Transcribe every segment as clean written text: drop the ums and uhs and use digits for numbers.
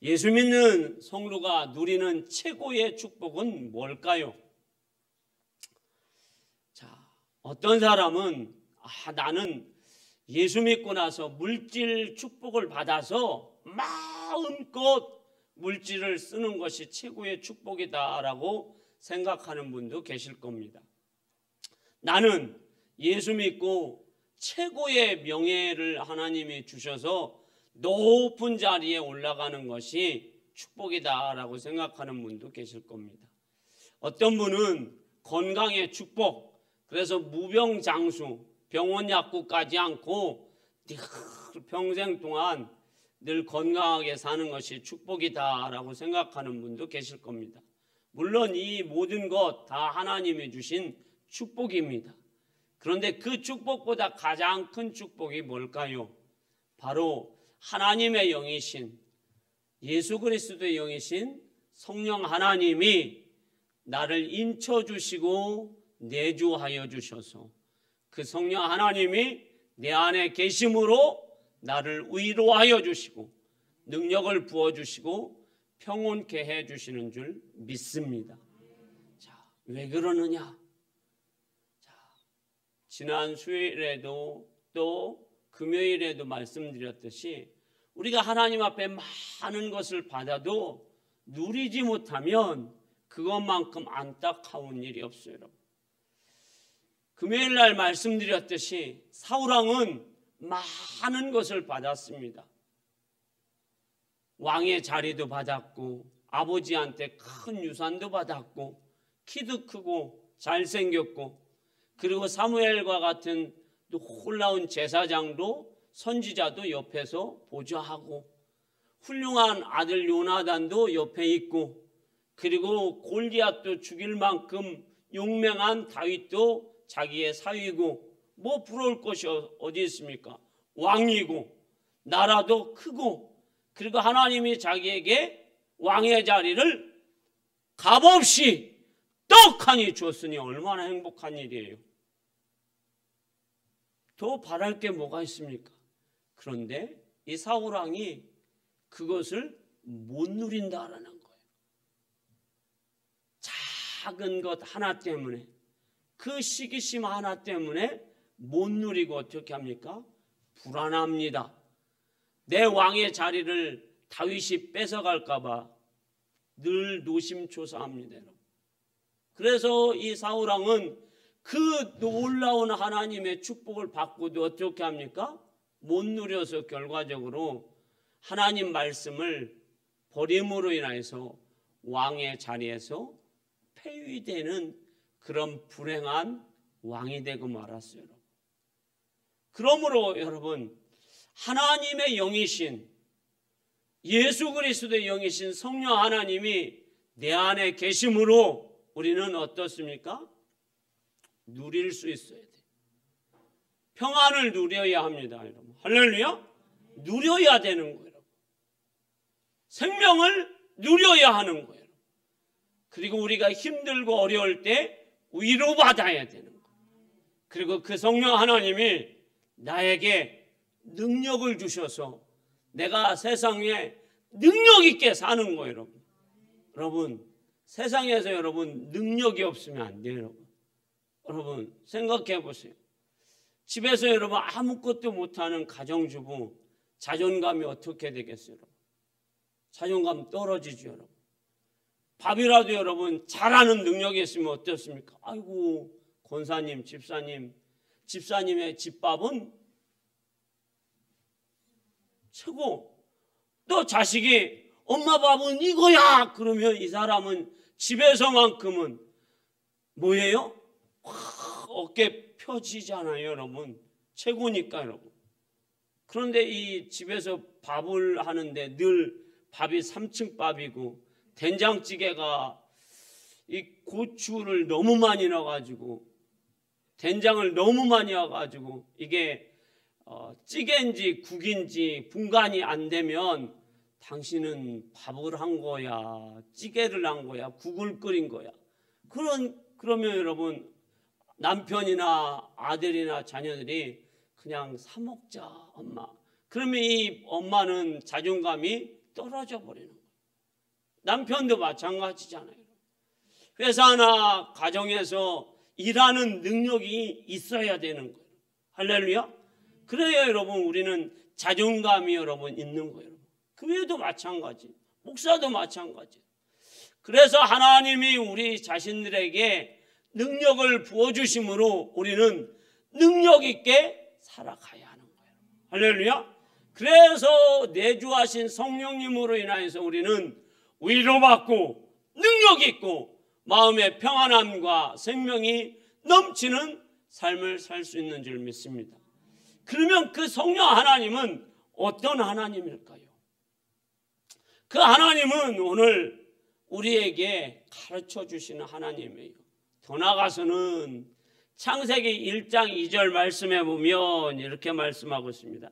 예수 믿는 성도가 누리는 최고의 축복은 뭘까요? 자, 어떤 사람은 나는 예수 믿고 나서 물질 축복을 받아서 마음껏 물질을 쓰는 것이 최고의 축복이다라고 생각하는 분도 계실 겁니다. 나는 예수 믿고 최고의 명예를 하나님이 주셔서 높은 자리에 올라가는 것이 축복이다라고 생각하는 분도 계실 겁니다. 어떤 분은 건강의 축복, 그래서 무병장수, 병원 약국 가지 않고 평생 동안 늘 건강하게 사는 것이 축복이다라고 생각하는 분도 계실 겁니다. 물론 이 모든 것 다 하나님이 주신 축복입니다. 그런데 그 축복보다 가장 큰 축복이 뭘까요? 바로 하나님의 영이신, 예수 그리스도의 영이신 성령 하나님이 나를 인쳐주시고 내주하여 주셔서 그 성령 하나님이 내 안에 계심으로 나를 위로하여 주시고 능력을 부어주시고 평온케 해주시는 줄 믿습니다. 자, 왜 그러느냐? 자, 지난 수요일에도 또 금요일에도 말씀드렸듯이 우리가 하나님 앞에 많은 것을 받아도 누리지 못하면 그것만큼 안타까운 일이 없어요. 여러분. 금요일 날 말씀드렸듯이 사울왕은 많은 것을 받았습니다. 왕의 자리도 받았고 아버지한테 큰 유산도 받았고 키도 크고 잘생겼고 그리고 사무엘과 같은 놀라운 제사장도 선지자도 옆에서 보좌하고 훌륭한 아들 요나단도 옆에 있고 그리고 골리앗도 죽일 만큼 용맹한 다윗도 자기의 사위고 뭐 부러울 것이 어디 있습니까? 왕이고 나라도 크고 그리고 하나님이 자기에게 왕의 자리를 값없이 떡하니 줬으니 얼마나 행복한 일이에요. 더 바랄 게 뭐가 있습니까? 그런데 이 사울왕이 그것을 못 누린다라는 거예요. 작은 것 하나 때문에 그 시기심 하나 때문에 못 누리고 어떻게 합니까? 불안합니다. 내 왕의 자리를 다윗이 뺏어갈까 봐 늘 노심초사합니다. 그래서 이 사울왕은 그 놀라운 하나님의 축복을 받고도 어떻게 합니까? 못 누려서 결과적으로 하나님 말씀을 버림으로 인해서 왕의 자리에서 폐위되는 그런 불행한 왕이 되고 말았어요. 그러므로 여러분 하나님의 영이신 예수 그리스도의 영이신 성령 하나님이 내 안에 계심으로 우리는 어떻습니까? 누릴 수 있어야 돼. 평안을 누려야 합니다, 여러분. 할렐루야? 누려야 되는 거예요. 생명을 누려야 하는 거예요. 그리고 우리가 힘들고 어려울 때 위로받아야 되는 거예요. 그리고 그 성령 하나님이 나에게 능력을 주셔서 내가 세상에 능력 있게 사는 거예요, 여러분. 여러분, 세상에서 여러분 능력이 없으면 안 돼요, 여러분. 여러분, 생각해 보세요. 집에서 여러분 아무것도 못하는 가정주부 자존감이 어떻게 되겠어요, 여러분? 자존감 떨어지죠, 여러분. 밥이라도 여러분 잘하는 능력이 있으면 어떻습니까? 아이고, 권사님, 집사님의 집밥은 최고. 또 자식이 엄마 밥은 이거야 그러면 이 사람은 집에서만큼은 뭐예요? 어깨 펴지잖아요, 여러분. 최고니까, 여러분. 그런데 이 집에서 밥을 하는데 늘 밥이 3층 밥이고 된장찌개가 이 고추를 너무 많이 넣어가지고 된장을 너무 많이 넣어가지고 이게 찌개인지 국인지 분간이 안 되면 당신은 밥을 한 거야, 찌개를 한 거야, 국을 끓인 거야. 그러면 여러분 남편이나 아들이나 자녀들이 그냥 사 먹자, 엄마. 그러면 이 엄마는 자존감이 떨어져 버리는 거예요. 남편도 마찬가지잖아요. 회사나 가정에서 일하는 능력이 있어야 되는 거예요. 할렐루야. 그래야 여러분 우리는 자존감이 여러분 있는 거예요. 교회도 마찬가지, 목사도 마찬가지. 그래서 하나님이 우리 자신들에게 능력을 부어주심으로 우리는 능력 있게 살아가야 하는 거예요. 할렐루야. 그래서 내주하신 성령님으로 인하여서 우리는 위로받고 능력 있고 마음의 평안함과 생명이 넘치는 삶을 살 수 있는 줄 믿습니다. 그러면 그 성령 하나님은 어떤 하나님일까요? 그 하나님은 오늘 우리에게 가르쳐 주시는 하나님이에요. 더 나아가서는 창세기 1장 2절 말씀해 보면 이렇게 말씀하고 있습니다.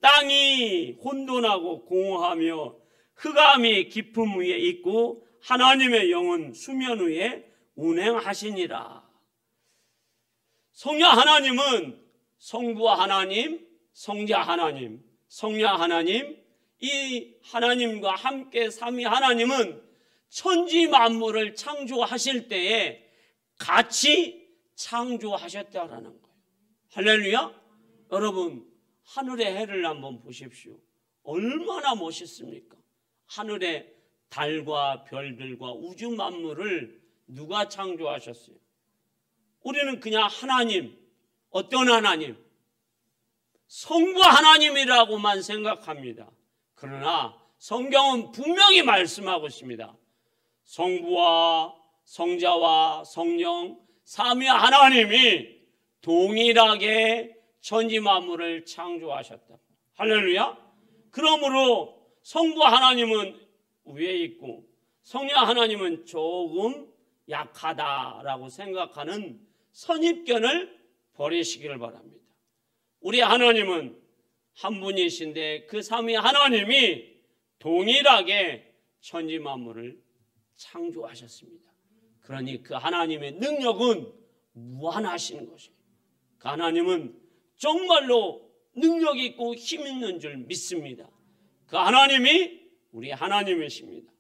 땅이 혼돈하고 공허하며 흑암이 깊음 위에 있고 하나님의 영은 수면 위에 운행하시니라. 성령 하나님은 성부와 하나님, 성자 하나님, 성령 하나님, 이 하나님과 함께 삼위 하나님은 천지 만물을 창조하실 때에 같이 창조하셨다라는 거예요. 할렐루야. 여러분 하늘의 해를 한번 보십시오. 얼마나 멋있습니까? 하늘의 달과 별들과 우주 만물을 누가 창조하셨어요? 우리는 그냥 하나님, 어떤 하나님? 성부 하나님이라고만 생각합니다. 그러나 성경은 분명히 말씀하고 있습니다. 성부와 성자와 성령 삼위 하나님이 동일하게 천지 만물을 창조하셨다. 할렐루야. 그러므로 성부 하나님은 위에 있고 성령 하나님은 조금 약하다라고 생각하는 선입견을 버리시기를 바랍니다. 우리 하나님은 한 분이신데 그 삼위 하나님이 동일하게 천지 만물을 창조하셨습니다. 그러니 그 하나님의 능력은 무한하신 것입니다. 그 하나님은 정말로 능력 있고 힘 있는 줄 믿습니다. 그 하나님이 우리 하나님이십니다.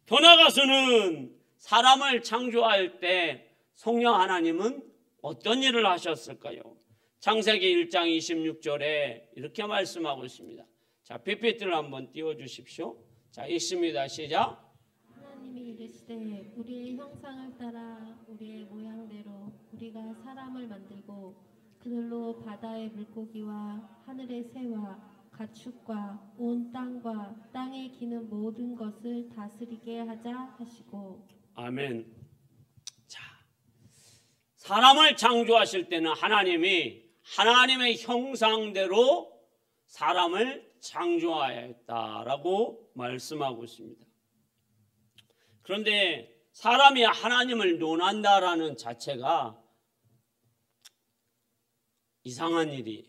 더 나아가서는 사람을 창조할 때 성령 하나님은 어떤 일을 하셨을까요? 창세기 1장 26절에 이렇게 말씀하고 있습니다. 자, PPT를 한번 띄워주십시오. 자, 읽습니다. 시작. 하나님이 이르시되 우리의 형상을 따라 우리의 모양대로 우리가 사람을 만들고 그들로 바다의 물고기와 하늘의 새와 가축과 온 땅과 땅에 기는 모든 것을 다스리게 하자 하시고. 아멘. 자, 사람을 창조하실 때는 하나님이 하나님의 형상대로 사람을 창조하였다라고 말씀하고 있습니다. 그런데 사람이 하나님을 논한다라는 자체가 이상한 일이에요.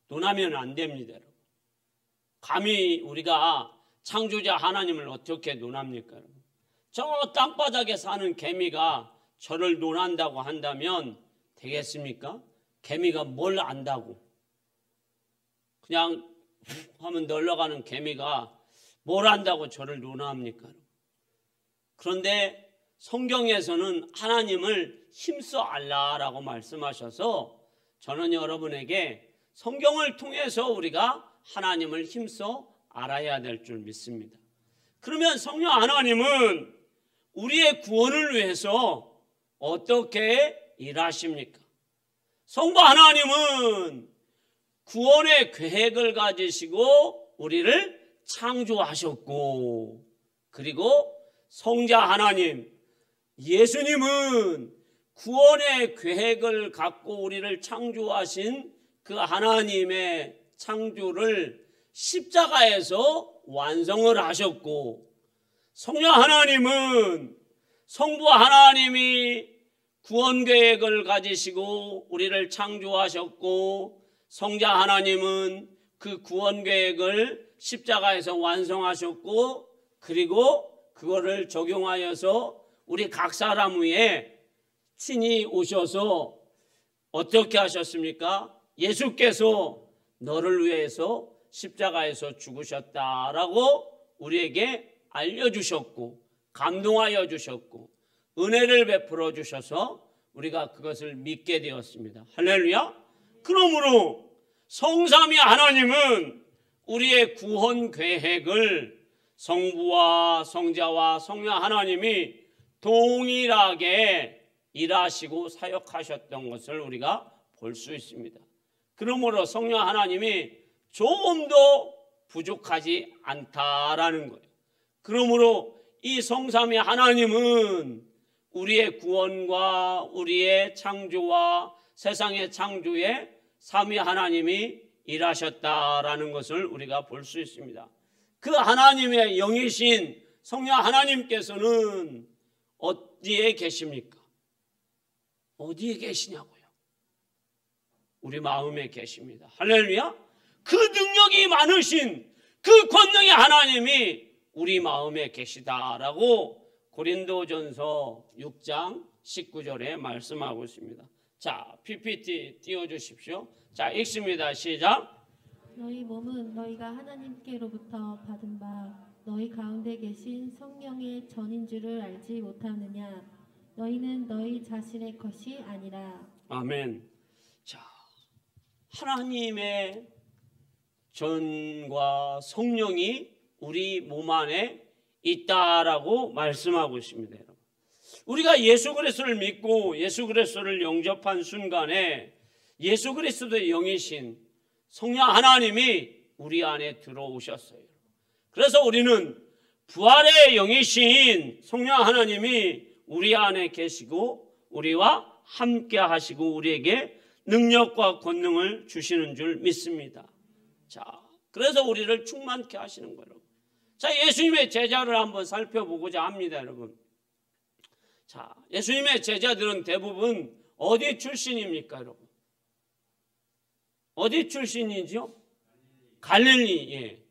논하면 안 됩니다. 여러분. 감히 우리가 창조자 하나님을 어떻게 논합니까? 여러분? 저 땅바닥에 사는 개미가 저를 논한다고 한다면 되겠습니까? 개미가 뭘 안다고? 그냥 하면 널러가는 개미가 뭘 안다고 저를 논합니까? 그런데 성경에서는 하나님을 힘써 알라라고 말씀하셔서 저는 여러분에게 성경을 통해서 우리가 하나님을 힘써 알아야 될 줄 믿습니다. 그러면 성령 하나님은 우리의 구원을 위해서 어떻게 일하십니까? 성부 하나님은 구원의 계획을 가지시고 우리를 창조하셨고, 그리고 성자 하나님 예수님은 구원의 계획을 갖고 우리를 창조하신 그 하나님의 창조를 십자가에서 완성을 하셨고, 성령 하나님은 성부 하나님이 구원 계획을 가지시고 우리를 창조하셨고, 성자 하나님은 그 구원 계획을 십자가에서 완성하셨고, 그리고 그거를 적용하여서 우리 각 사람 위에 친히 오셔서 어떻게 하셨습니까? 예수께서 너를 위해서 십자가에서 죽으셨다라고 우리에게 알려주셨고 감동하여 주셨고 은혜를 베풀어 주셔서 우리가 그것을 믿게 되었습니다. 할렐루야. 그러므로 성삼위 하나님은 우리의 구원 계획을 성부와 성자와 성령 하나님이 동일하게 일하시고 사역하셨던 것을 우리가 볼 수 있습니다. 그러므로 성령 하나님이 조금도 부족하지 않다라는 거예요. 그러므로 이 성삼위 하나님은 우리의 구원과 우리의 창조와 세상의 창조에 삼위 하나님이 일하셨다라는 것을 우리가 볼 수 있습니다. 그 하나님의 영이신 성령 하나님께서는 어디에 계십니까? 어디에 계시냐고요? 우리 마음에 계십니다. 할렐루야. 그 능력이 많으신 그 권능의 하나님이 우리 마음에 계시다라고 고린도전서 6장 19절에 말씀하고 있습니다. 자, PPT 띄워주십시오. 자, 읽습니다. 시작. 너희 몸은 너희가 하나님께로부터 받은 바 너희 가운데 계신 성령의 전인 줄을 알지 못하느냐. 너희는 너희 자신의 것이 아니라. 아멘. 자, 하나님의 전과 성령이 우리 몸 안에 있다라고 말씀하고 있습니다. 여러분. 우리가 예수 그리스도를 믿고 예수 그리스도를 영접한 순간에 예수 그리스도의 영이신 성령 하나님이 우리 안에 들어오셨어요. 그래서 우리는 부활의 영이신 성령 하나님이 우리 안에 계시고 우리와 함께 하시고 우리에게 능력과 권능을 주시는 줄 믿습니다. 자, 그래서 우리를 충만케 하시는 거예요. 자, 예수님의 제자를 한번 살펴보고자 합니다, 여러분. 자, 예수님의 제자들은 대부분 어디 출신입니까, 여러분? 어디 출신이죠? 갈릴리. 예.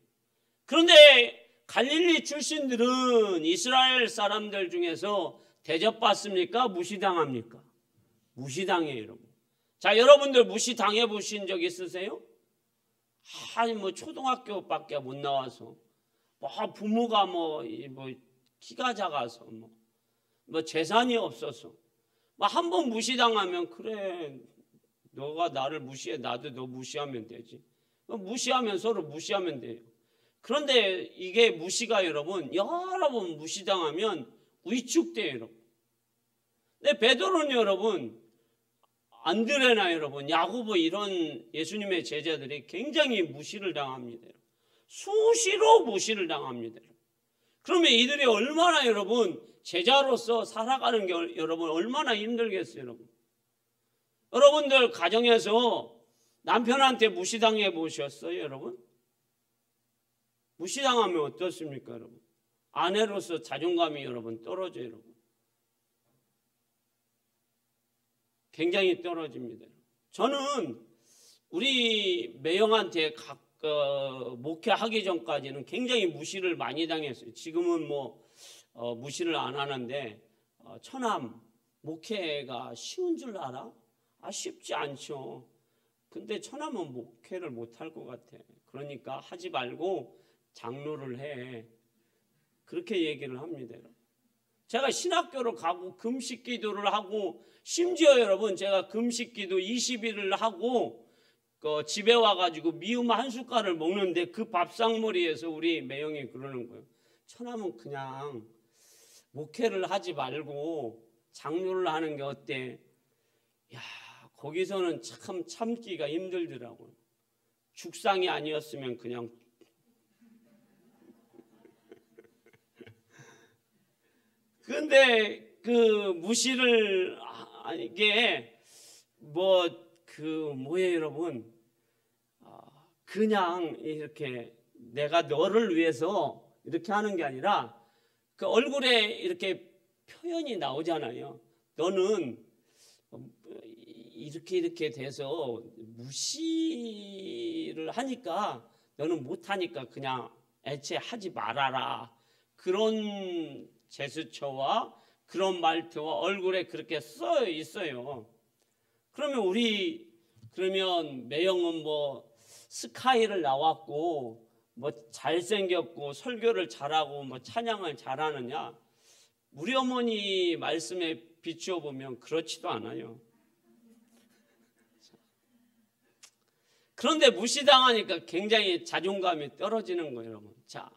그런데 갈릴리 출신들은 이스라엘 사람들 중에서 대접받습니까? 무시당합니까? 무시당해요, 여러분. 자, 여러분들 무시당해 보신 적 있으세요? 아니, 뭐 초등학교밖에 못 나와서, 뭐 부모가 뭐 키가 작아서, 뭐 재산이 없어서, 뭐 한 번 무시당하면 그래, 너가 나를 무시해, 나도 너 무시하면 되지. 무시하면 서로 무시하면 돼요. 그런데 이게 무시가 여러분 여러 번 무시당하면 위축돼요, 여러분. 근데 베드로는 여러분, 안드레나 여러분, 야고보 이런 예수님의 제자들이 굉장히 무시를 당합니다. 수시로 무시를 당합니다. 그러면 이들이 얼마나 여러분 제자로서 살아가는 게 여러분 얼마나 힘들겠어요, 여러분. 여러분들 가정에서 남편한테 무시당해 보셨어요, 여러분? 무시당하면 어떻습니까, 여러분? 아내로서 자존감이 여러분 떨어져요, 여러분. 굉장히 떨어집니다. 저는 우리 매형한테 목회하기 전까지는 굉장히 무시를 많이 당했어요. 지금은 무시를 안 하는데 처남 목회가 쉬운 줄 알아? 쉽지 않죠. 근데 처남은 목회를 못할 것 같아. 그러니까 하지 말고 장로를 해. 그렇게 얘기를 합니다. 제가 신학교를 가고 금식 기도를 하고 심지어 여러분 제가 금식 기도 20일을 하고 집에 와가지고 미음 한 숟갈을 먹는데 그 밥상머리에서 우리 매형이 그러는 거예요. 처남은 그냥 목회를 하지 말고 장로를 하는 게 어때? 야, 거기서는 참 참기가 힘들더라고요. 죽상이 아니었으면 그냥 근데 그 무시를 이게 뭐예요, 여러분? 그냥 이렇게 내가 너를 위해서 이렇게 하는 게 아니라 그 얼굴에 이렇게 표현이 나오잖아요. 너는 이렇게 돼서 무시를 하니까 너는 못하니까 그냥 애초에 하지 말아라. 그런 제스처와 그런 말투와 얼굴에 그렇게 써 있어요. 그러면 매형은 스카이를 나왔고 뭐 잘생겼고 설교를 잘하고 뭐 찬양을 잘하느냐? 우리 어머니 말씀에 비추어 보면 그렇지도 않아요. 그런데 무시당하니까 굉장히 자존감이 떨어지는 거예요, 여러분. 자,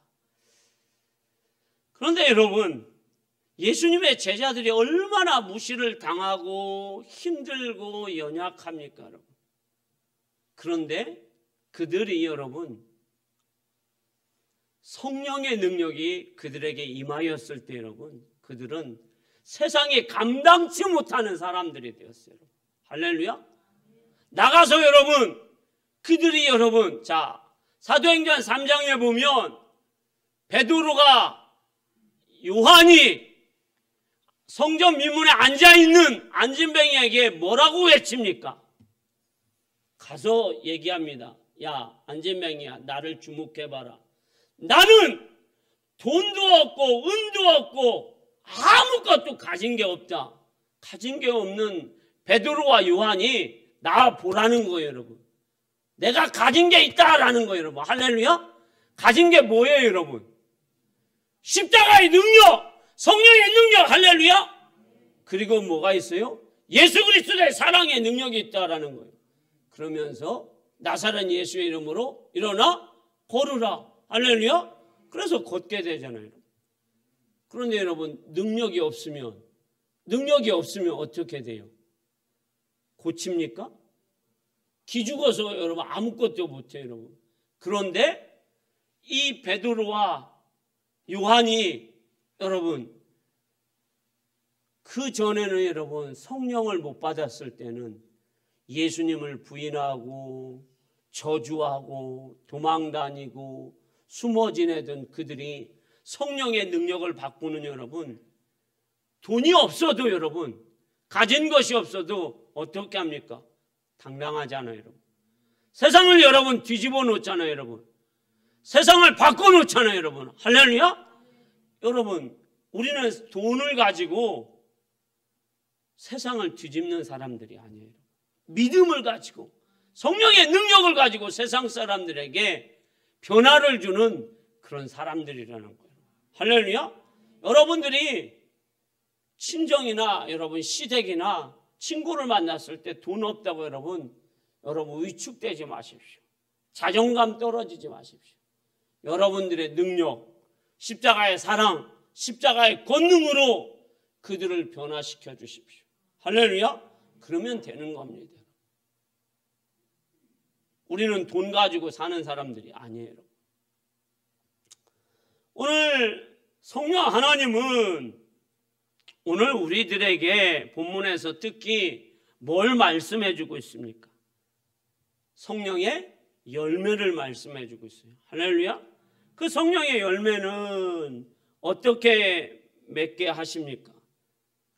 그런데 여러분, 예수님의 제자들이 얼마나 무시를 당하고 힘들고 연약합니까, 여러분? 그런데 그들이 여러분, 성령의 능력이 그들에게 임하였을 때 여러분, 그들은 세상에 감당치 못하는 사람들이 되었어요. 할렐루야. 나가서 여러분, 그들이 여러분, 자, 사도행전 3장에 보면 베드로가 요한이 성전 미문에 앉아있는 안진뱅이에게 뭐라고 외칩니까? 가서 얘기합니다. 야, 안진뱅이야, 나를 주목해봐라. 나는 돈도 없고 은도 없고 아무것도 가진 게 없다. 가진 게 없는 베드로와 요한이 나 보라는 거예요, 여러분. 내가 가진 게 있다라는 거예요, 여러분. 할렐루야. 가진 게 뭐예요, 여러분? 십자가의 능력, 성령의 능력, 할렐루야. 그리고 뭐가 있어요? 예수 그리스도의 사랑의 능력이 있다라는 거예요. 그러면서 나사렛 예수의 이름으로 일어나 걸으라. 할렐루야. 그래서 걷게 되잖아요. 그런데 여러분, 능력이 없으면 어떻게 돼요? 고칩니까? 기죽어서 여러분 아무것도 못해요, 여러분. 그런데 이 베드로와 요한이 여러분, 그 전에는 여러분 성령을 못 받았을 때는 예수님을 부인하고 저주하고 도망다니고 숨어 지내던 그들이 성령의 능력을 받고는 여러분, 돈이 없어도 여러분, 가진 것이 없어도 어떻게 합니까? 당당하잖아요, 여러분. 세상을 여러분 뒤집어 놓잖아요, 여러분. 세상을 바꿔 놓잖아요, 여러분. 할렐루야. 여러분, 우리는 돈을 가지고 세상을 뒤집는 사람들이 아니에요. 믿음을 가지고 성령의 능력을 가지고 세상 사람들에게 변화를 주는 그런 사람들이라는 거예요. 할렐루야. 여러분들이 친정이나 여러분 시댁이나 친구를 만났을 때 돈 없다고 여러분 위축되지 마십시오. 자존감 떨어지지 마십시오. 여러분들의 능력, 십자가의 사랑, 십자가의 권능으로 그들을 변화시켜 주십시오. 할렐루야. 그러면 되는 겁니다. 우리는 돈 가지고 사는 사람들이 아니에요. 오늘 성령 하나님은 오늘 우리들에게 본문에서 특히 뭘 말씀해 주고 있습니까? 성령의 열매를 말씀해 주고 있어요. 할렐루야. 그 성령의 열매는 어떻게 맺게 하십니까?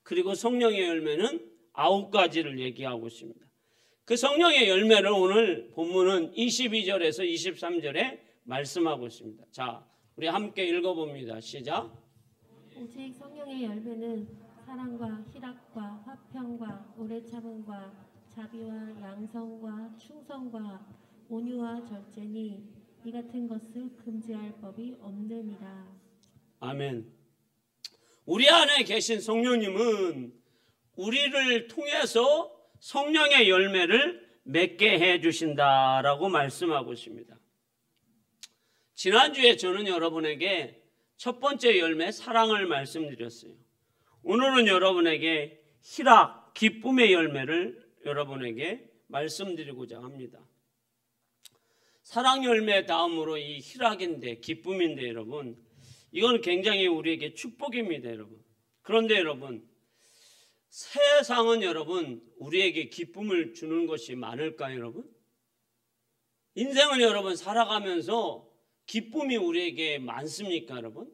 그리고 성령의 열매는 9가지를 얘기하고 있습니다. 그 성령의 열매를 오늘 본문은 22절에서 23절에 말씀하고 있습니다. 자, 우리 함께 읽어봅니다. 시작. 오직 성령의 열매는 사랑과 희락과 화평과 오래 참음과 자비와 양성과 충성과 온유와 절제니 이 같은 것을 금지할 법이 없느니라. 아멘. 우리 안에 계신 성령님은 우리를 통해서 성령의 열매를 맺게 해주신다라고 말씀하고 있습니다. 지난주에 저는 여러분에게 첫 번째 열매 사랑을 말씀드렸어요. 오늘은 여러분에게 희락, 기쁨의 열매를 여러분에게 말씀드리고자 합니다. 사랑 열매 다음으로 이 희락인데, 기쁨인데 여러분, 이건 굉장히 우리에게 축복입니다, 여러분. 그런데 여러분, 세상은 여러분 우리에게 기쁨을 주는 것이 많을까요, 여러분? 인생은 여러분 살아가면서 기쁨이 우리에게 많습니까, 여러분?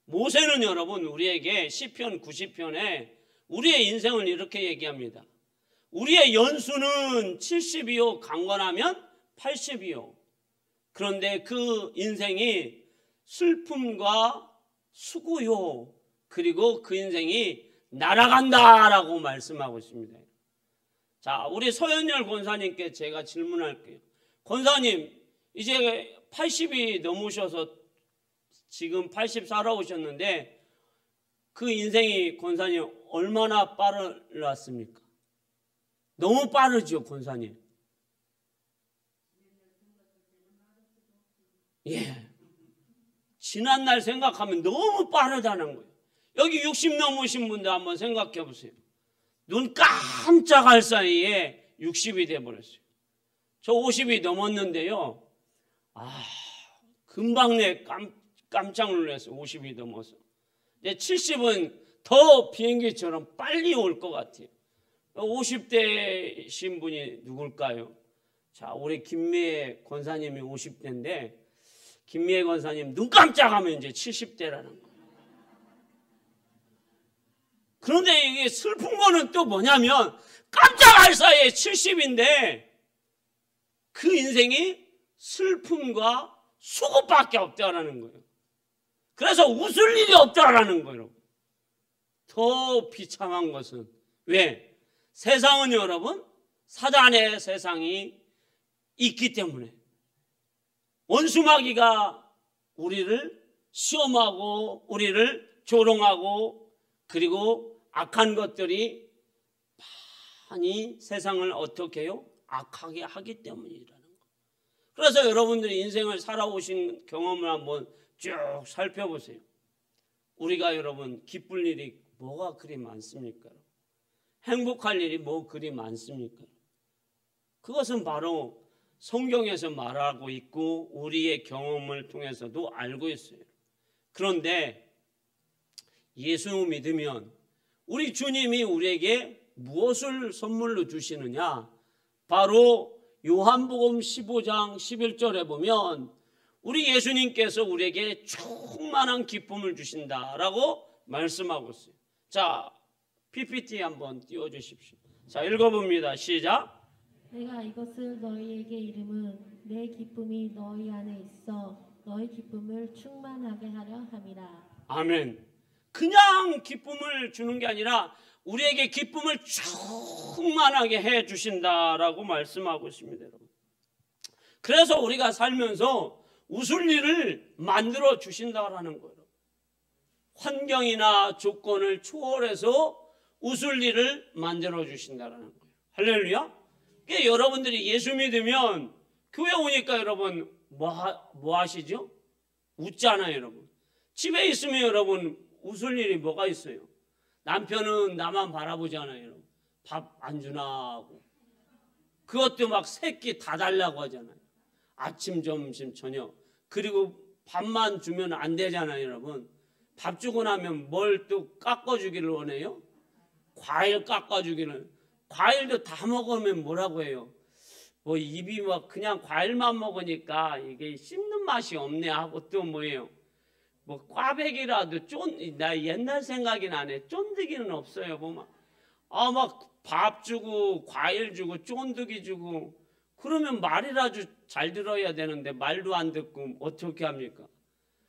모세는 여러분 우리에게 시편 90편에 우리의 인생을 이렇게 얘기합니다. 우리의 연수는 70이요 강건하면 80이요. 그런데 그 인생이 슬픔과 수고요. 그리고 그 인생이 날아간다라고 말씀하고 있습니다. 자, 우리 서현열 권사님께 제가 질문할게요. 권사님, 이제 80이 넘으셔서 지금 80 살아오셨는데 그 인생이 권사님 얼마나 빨랐습니까? 너무 빠르죠, 권사님. 예. 지난날 생각하면 너무 빠르다는 거예요. 여기 60 넘으신 분들 한번 생각해 보세요. 눈 깜짝할 사이에 60이 돼버렸어요. 저 50이 넘었는데요. 금방 내 깜짝 놀랐어요. 50이 넘어서. 이제 70은 더 비행기처럼 빨리 올 것 같아요. 50대신 분이 누굴까요? 자, 우리 김미애 권사님이 50대인데 김미애 권사님 눈 깜짝하면 이제 70대라는 거예요. 그런데 이게 슬픈 거는 또 뭐냐면 깜짝할 사이에 70인데 그 인생이 슬픔과 수고밖에 없다라는 거예요. 그래서 웃을 일이 없다라는 거예요. 더 비참한 것은 왜? 세상은 여러분 사단의 세상이 있기 때문에 원수마귀가 우리를 시험하고 우리를 조롱하고 그리고 악한 것들이 많이 세상을 어떻게 해요? 악하게 하기 때문이라는 거. 그래서 여러분들이 인생을 살아오신 경험을 한번 쭉 살펴보세요. 우리가 여러분 기쁠 일이 뭐가 그리 많습니까? 행복할 일이 뭐 그리 많습니까? 그것은 바로 성경에서 말하고 있고 우리의 경험을 통해서도 알고 있어요. 그런데 예수 믿으면 우리 주님이 우리에게 무엇을 선물로 주시느냐? 바로 요한복음 15장 11절에 보면 우리 예수님께서 우리에게 충만한 기쁨을 주신다라고 말씀하고 있어요. 자, PPT 한번 띄워주십시오. 자, 읽어봅니다. 시작. 내가 이것을 너희에게 이름은 내 기쁨이 너희 안에 있어 너희 기쁨을 충만하게 하려 함이라. 아멘. 그냥 기쁨을 주는 게 아니라 우리에게 기쁨을 충만하게 해 주신다라고 말씀하고 있습니다, 여러분. 그래서 우리가 살면서 웃을 일을 만들어 주신다라는 거예요. 환경이나 조건을 초월해서 웃을 일을 만들어 주신다라는 거예요. 할렐루야. 그러니까 여러분들이 예수 믿으면 교회 오니까 여러분 뭐 하시죠? 웃잖아요, 여러분. 집에 있으면 여러분 웃을 일이 뭐가 있어요? 남편은 나만 바라보잖아요, 여러분. 밥 안 주나 하고. 그것도 막 세 끼 다 달라고 하잖아요. 아침, 점심, 저녁. 그리고 밥만 주면 안 되잖아요, 여러분. 밥 주고 나면 뭘 또 깎아주기를 원해요? 과일 깎아주기를. 과일도 다 먹으면 뭐라고 해요? 뭐 입이 막 그냥 과일만 먹으니까 이게 씹는 맛이 없네 하고 또 뭐예요? 뭐 꽈배기라도 나 옛날 생각이 나네. 쫀득이는 없어요. 보면 막 밥 주고 과일 주고 쫀득이 주고 그러면 말이라도 잘 들어야 되는데 말도 안 듣고 어떻게 합니까?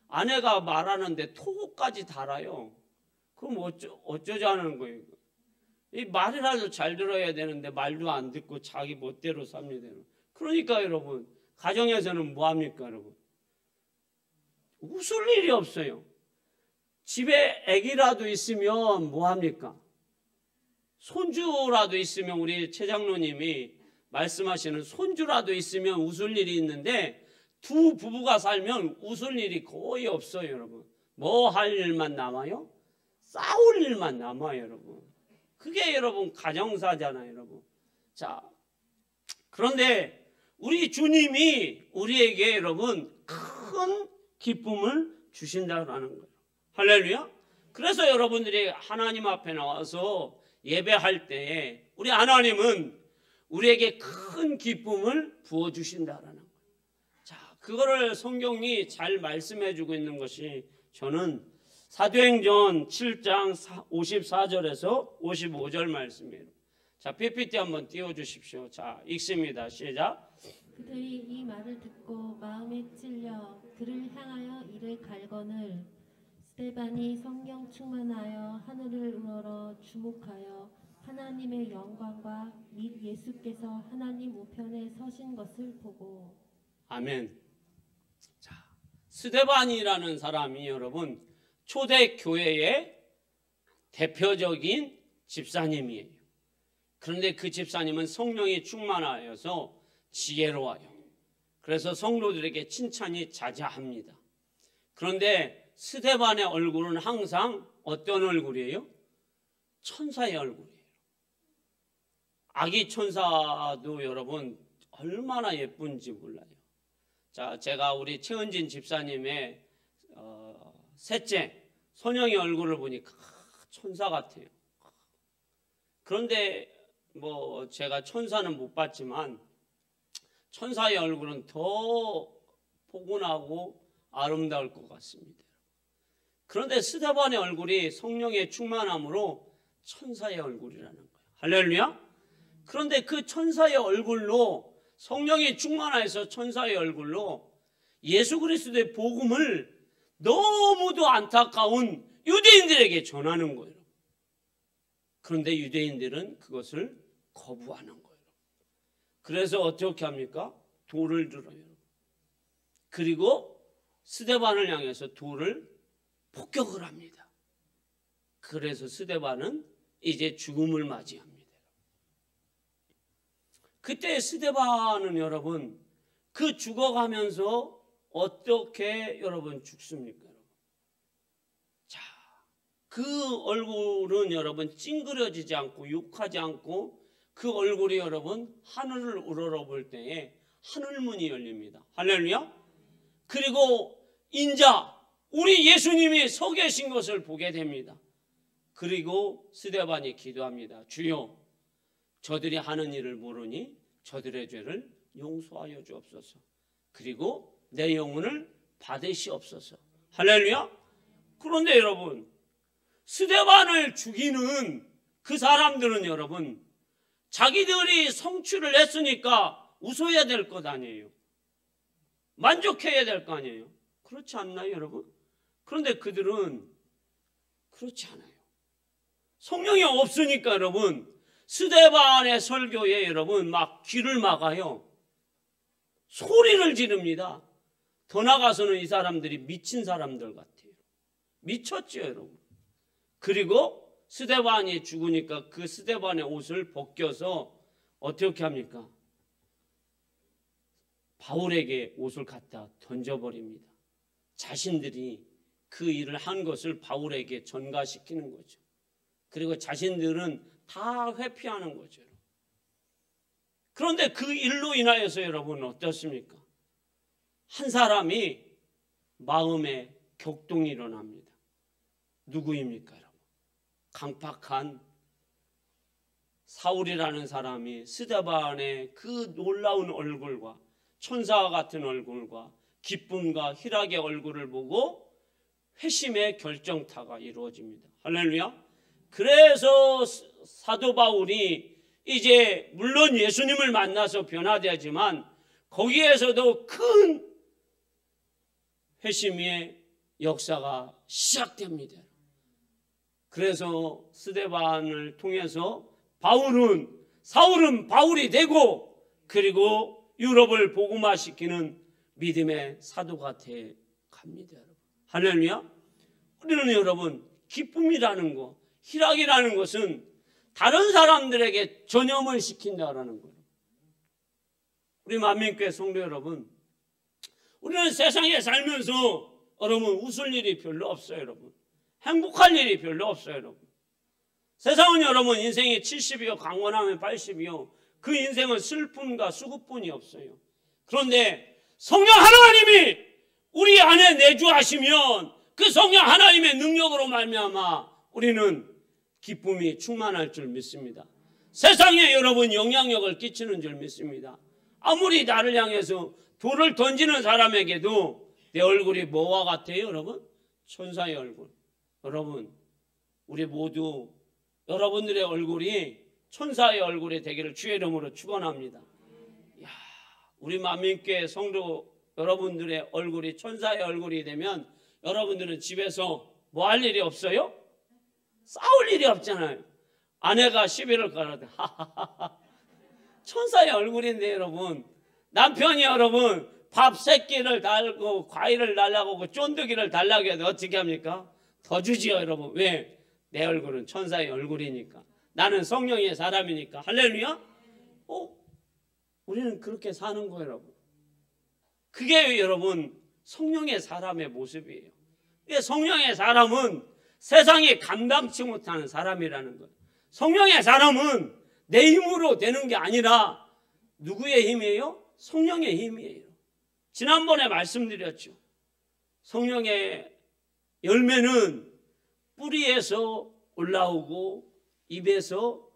아내가 말하는데 토까지 달아요. 그럼 어쩌자는 거예요? 이 말이라도 잘 들어야 되는데 말도 안 듣고 자기 멋대로 삽니다. 그러니까 여러분 가정에서는 뭐합니까 여러분? 웃을 일이 없어요. 집에 아기라도 있으면 뭐합니까? 손주라도 있으면 우리 최 장로님이 말씀하시는 손주라도 있으면 웃을 일이 있는데 두 부부가 살면 웃을 일이 거의 없어요, 여러분. 뭐 할 일만 남아요? 싸울 일만 남아요, 여러분. 그게 여러분 가정사잖아요, 여러분. 자, 그런데 우리 주님이 우리에게 여러분 큰 기쁨을 주신다는 거예요. 할렐루야. 그래서 여러분들이 하나님 앞에 나와서 예배할 때에 우리 하나님은 우리에게 큰 기쁨을 부어주신다라는 거예요. 자, 그거를 성경이 잘 말씀해주고 있는 것이 저는 사도행전 7장 54절에서 55절 말씀이에요. 자, PPT 한번 띄워주십시오. 자, 읽습니다. 시작. 그들이 이 말을 듣고 마음에 찔려 그를 향하여 이를 갈거늘 스데반이 성령 충만하여 하늘을 우러러 주목하여 하나님의 영광과 및 예수께서 하나님 우편에 서신 것을 보고. 아멘. 스데반이라는 사람이 여러분 초대교회의 대표적인 집사님이에요. 그런데 그 집사님은 성령이 충만하여서 지혜로워요. 그래서 성도들에게 칭찬이 자자합니다. 그런데 스데반의 얼굴은 항상 어떤 얼굴이에요? 천사의 얼굴이에요. 아기 천사도 여러분 얼마나 예쁜지 몰라요. 자, 제가 우리 최은진 집사님의 셋째 선영의 얼굴을 보니까 천사 같아요. 그런데 뭐 제가 천사는 못 봤지만 천사의 얼굴은 더 포근하고 아름다울 것 같습니다. 그런데 스데반의 얼굴이 성령의 충만함으로 천사의 얼굴이라는 거예요. 할렐루야. 그런데 그 천사의 얼굴로 성령이 충만해서 천사의 얼굴로 예수 그리스도의 복음을 너무도 안타까운 유대인들에게 전하는 거예요. 그런데 유대인들은 그것을 거부하는 거예요. 그래서 어떻게 합니까? 돌을 들어요. 그리고 스데반을 향해서 돌을 폭격을 합니다. 그래서 스데반은 이제 죽음을 맞이합니다. 그때 스데반은 여러분 그 죽어가면서 어떻게 여러분 죽습니까? 자, 그 얼굴은 여러분 찡그려지지 않고 욕하지 않고 그 얼굴이 여러분 하늘을 우러러볼 때에 하늘문이 열립니다. 할렐루야. 그리고 인자 우리 예수님이 서 계신 것을 보게 됩니다. 그리고 스데반이 기도합니다. 주여 저들이 하는 일을 모르니 저들의 죄를 용서하여 주옵소서. 그리고 내 영혼을 받으시옵소서. 할렐루야. 그런데 여러분 스데반을 죽이는 그 사람들은 여러분 자기들이 성취를 했으니까 웃어야 될 것 아니에요. 만족해야 될 거 아니에요. 그렇지 않나요 여러분? 그런데 그들은 그렇지 않아요. 성령이 없으니까 여러분 스데반의 설교에 여러분 막 귀를 막아요. 소리를 지릅니다. 더 나가서는 이 사람들이 미친 사람들 같아요. 미쳤죠 여러분. 그리고 스데반이 죽으니까 그 스데반의 옷을 벗겨서 어떻게 합니까? 바울에게 옷을 갖다 던져버립니다. 자신들이 그 일을 한 것을 바울에게 전가시키는 거죠. 그리고 자신들은 다 회피하는 거죠. 그런데 그 일로 인하여서 여러분 어떻습니까? 한 사람이 마음에 격동이 일어납니다. 누구입니까 여러분? 강팍한 사울이라는 사람이 스데반의 그 놀라운 얼굴과 천사와 같은 얼굴과 기쁨과 희락의 얼굴을 보고 회심의 결정타가 이루어집니다. 할렐루야. 그래서 사도 바울이 이제 물론 예수님을 만나서 변화되지만 거기에서도 큰 회심의 역사가 시작됩니다. 그래서 스데반을 통해서 사울은 바울이 되고 그리고 유럽을 복음화시키는 믿음의 사도가 돼 갑니다. 할렐루야. 우리는 여러분 기쁨이라는 것, 희락이라는 것은 다른 사람들에게 전염을 시킨다라는 거예요. 우리 만민교회 성도 여러분, 우리는 세상에 살면서 여러분 웃을 일이 별로 없어요. 여러분 행복할 일이 별로 없어요. 여러분 세상은 여러분 인생이 70이요 강건하면 80이요 그 인생은 슬픔과 수고뿐이 없어요. 그런데 성령 하나님이 우리 안에 내주하시면 그 성령 하나님의 능력으로 말미암아 우리는 기쁨이 충만할 줄 믿습니다. 세상에 여러분 영향력을 끼치는 줄 믿습니다. 아무리 나를 향해서 돌을 던지는 사람에게도 내 얼굴이 뭐와 같아요 여러분? 천사의 얼굴. 여러분 우리 모두 여러분들의 얼굴이 천사의 얼굴이 되기를 주의 이름으로 축원합니다. 우리 만민교회 성도 여러분들의 얼굴이 천사의 얼굴이 되면 여러분들은 집에서 뭐 할 일이 없어요? 싸울 일이 없잖아요. 아내가 시비를 걸어도 천사의 얼굴인데 여러분 남편이 여러분 밥 3끼를 달고 과일을 달라고 하고 쫀득이를 달라고 해도 어떻게 합니까? 더 주지요, 여러분. 왜? 내 얼굴은 천사의 얼굴이니까. 나는 성령의 사람이니까. 할렐루야? 우리는 그렇게 사는 거예요, 여러분. 그게 여러분 성령의 사람의 모습이에요. 성령의 사람은 세상이 감당치 못하는 사람이라는 거예요. 성령의 사람은 내 힘으로 되는 게 아니라 누구의 힘이에요? 성령의 힘이에요. 지난번에 말씀드렸죠. 성령의 열매는 뿌리에서 올라오고 입에서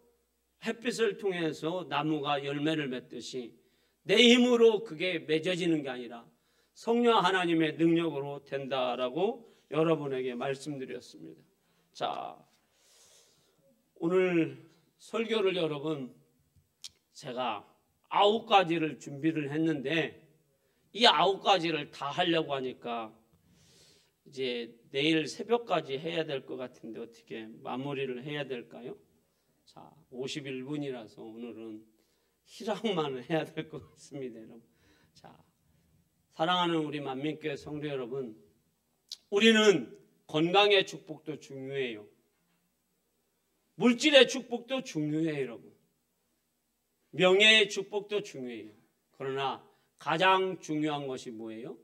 햇빛을 통해서 나무가 열매를 맺듯이 내 힘으로 그게 맺어지는 게 아니라 성령 하나님의 능력으로 된다라고 여러분에게 말씀드렸습니다. 자, 오늘 설교를 여러분 제가 9가지를 준비를 했는데 이 9가지를 다 하려고 하니까 이제 내일 새벽까지 해야 될 것 같은데 어떻게 마무리를 해야 될까요? 자, 51분이라서 오늘은 희락만 해야 될 것 같습니다, 여러분. 자, 사랑하는 우리 만민교회 성도 여러분, 우리는 건강의 축복도 중요해요. 물질의 축복도 중요해요, 여러분. 명예의 축복도 중요해요. 그러나 가장 중요한 것이 뭐예요?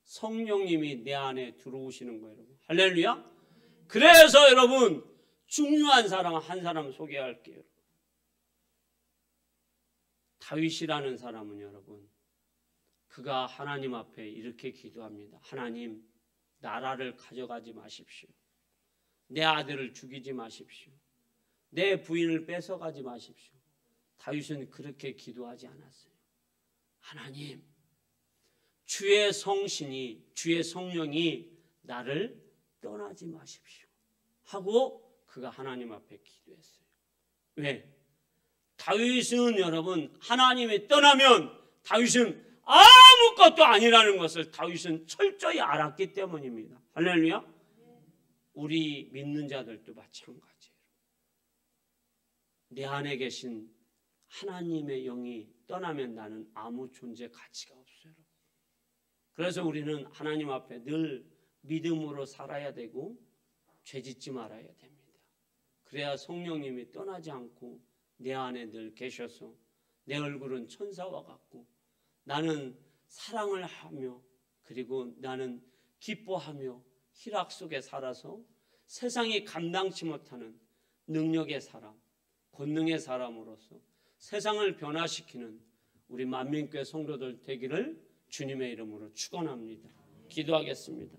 성령님이 내 안에 들어오시는 거예요, 여러분. 할렐루야. 그래서 여러분 중요한 사람 한 사람 소개할게요. 다윗이라는 사람은 여러분 그가 하나님 앞에 이렇게 기도합니다. 하나님, 나라를 가져가지 마십시오. 내 아들을 죽이지 마십시오. 내 부인을 뺏어가지 마십시오. 다윗은 그렇게 기도하지 않았어요. 하나님, 주의 성신이, 주의 성령이 나를 떠나지 마십시오 하고 그가 하나님 앞에 기도했어요. 왜? 다윗은 여러분 하나님이 떠나면 다윗은 아무것도 아니라는 것을 다윗은 철저히 알았기 때문입니다. 할렐루야. 우리 믿는 자들도 마찬가지예요. 내 안에 계신 하나님의 영이 떠나면 나는 아무 존재 가치가 없어요. 그래서 우리는 하나님 앞에 늘 믿음으로 살아야 되고 죄짓지 말아야 됩니다. 그래야 성령님이 떠나지 않고 내 안에 늘 계셔서 내 얼굴은 천사와 같고 나는 사랑을 하며 그리고 나는 기뻐하며 희락 속에 살아서 세상이 감당치 못하는 능력의 사람, 권능의 사람으로서 세상을 변화시키는 우리 만민교회 성도들 되기를 주님의 이름으로 축원합니다. 기도하겠습니다.